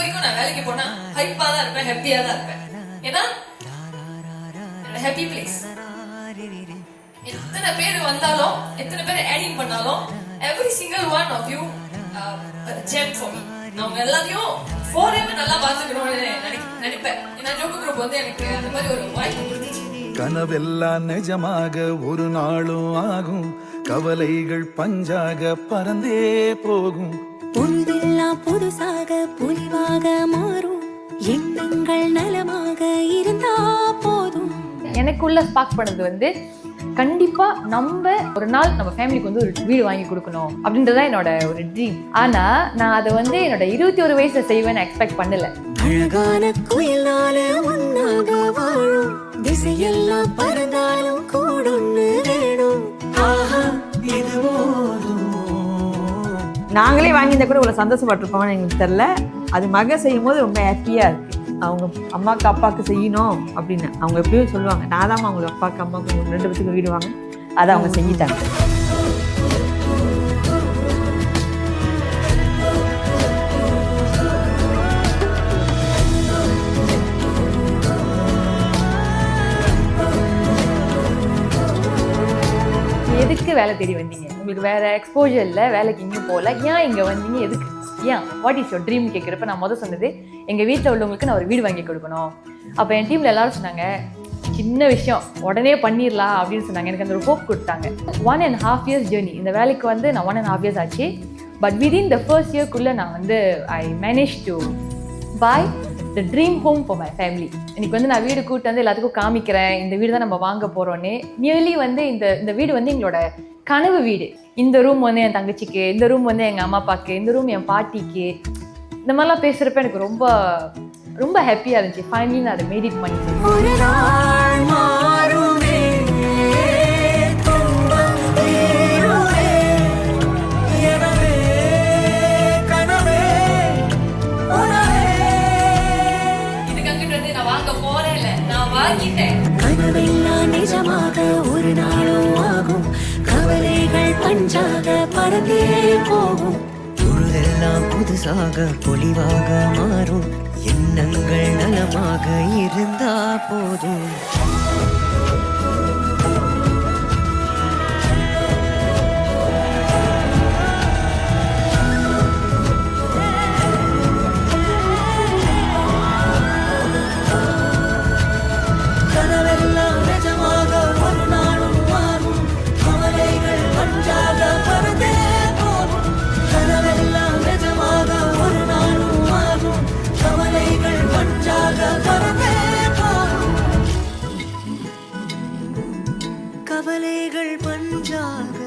வரைக்கும் நான் வேலைக்கு போனா ஹைப்பா தான் இருப்பேன், ஹாப்பியா தான் இருப்பேன். ஏன்னா ஹாப்பி பிளேஸ். எத்தனை பேர் வந்தாலும் எத்தனை பேர் ஆடிங் பண்ணாலும் every single one of you a gem for me. நான் எல்லாத்தையும் forever நல்லா பாத்துக்கணும்னு நினைப்பேன். ஏன்னா ஜோக்கு குரூப் வந்து எனக்கு அந்த மாதிரி ஒரு வாய்ப்பு கொடுத்துச்சு. கனவெல்லாம் நிஜமாக ஒரு நாளும் ஆகும், கவலைகள் பஞ்சாக பறந்தே போகும். பொழுதெல்லாம் புதுசாக பொலிவாக மாறும், எண்ணங்கள் நலமாக இருந்தா போதும். எனக்குள்ள ஸ்பார்க் பண்ணது வந்து கண்டிப்பா நம்ம ஒரு நாள் நம்ம ஃபேமிலிக்கு வந்து ஒரு வீடு வாங்கி கொடுக்கணும் அப்படின்றதான் என்னோட ஒரு ட்ரீம். ஆனா நான் அதை வந்து என்னோட 21 வயசுல செய்வேன்னு எக்ஸ்பெக்ட் பண்ணல. அழகான குயிலால ஒன்னாக வாழும், திசையெல்லாம் பறந்தாலும் கூடொன்னு வேணும். ஆஹா இது நாங்களே வாங்கியிருந்தா கூட இவ்வளோ சந்தோஷப்பட்டிருப்போம்னு எங்களுக்கு தெரில. அது மக செய்யும் போது ரொம்ப ஹாப்பியாக இருக்குது. அவங்க அம்மாவுக்கு அப்பாவுக்கு செய்யணும் அப்படின்னு அவங்க எப்பயும் சொல்லுவாங்க, நான் தான் அவங்க அப்பாவுக்கு அம்மாவுக்கு 2 பேத்துக்கு வீடு வாங்க, அதை அவங்க செஞ்சிட்டாங்க. எதுக்கு வேலை தேடி வந்தீங்க? உங்களுக்கு வேற எக்ஸ்போஜர் இல்லை, வேலைக்கு இங்கே போகல, ஏன் இங்கே வந்தீங்க? எதுக்கு? ஏன் வாட் இஸ் யோர் ட்ரீம் கேட்குறப்ப நான் சொன்னது எங்கள் வீட்டில் உள்ளவங்களுக்கு நான் ஒரு வீடு வாங்கி கொடுக்கணும். அப்போ என் டீமில் எல்லாரும் சொன்னாங்க, சின்ன விஷயம் உடனே பண்ணிடலாம் அப்படின்னு சொன்னாங்க. எனக்கு அந்த ஒரு ஹோப் கொடுத்தாங்க. 1.5 years ஜேர்னி. இந்த வேலைக்கு வந்து நான் 1.5 years ஆச்சு. பட் விதின் த ஃபர்ஸ்ட் இயர்க்குள்ளே நான் வந்து I manage to buy the dream home for my family. இன்னைக்கு வந்து நான் வீடு கூட்டு வந்து எல்லாத்துக்கும் காமிக்கிறேன், இந்த வீடு தான் நம்ம வாங்க போகிறோன்னே. நியர்லி வந்து இந்த வீடு வந்து எங்களோட கனவு வீடு. இந்த ரூம் வந்து என் தங்கச்சிக்கு, இந்த ரூம் வந்து எங்கள் அம்மா அப்பாவுக்கு, இந்த ரூம் என் பாட்டிக்கு. இந்த மாதிரிலாம் பேசுகிறப்ப எனக்கு ரொம்ப ரொம்ப ஹாப்பியாக இருந்துச்சு. ஃபைனலி நான் அதை மேட் இட் பண்ணிட்டேன். கனவெல்லாம் நிஜமாக ஒரு நாளும் ஆகும், கவலைகள் பஞ்சாக பறந்தே போகும். பொழுதெல்லாம் புதுசாக பொலிவாக மாறும், எண்ணங்கள் நலமாக இருந்தா போதும். கவலைகள் பஞ்சாக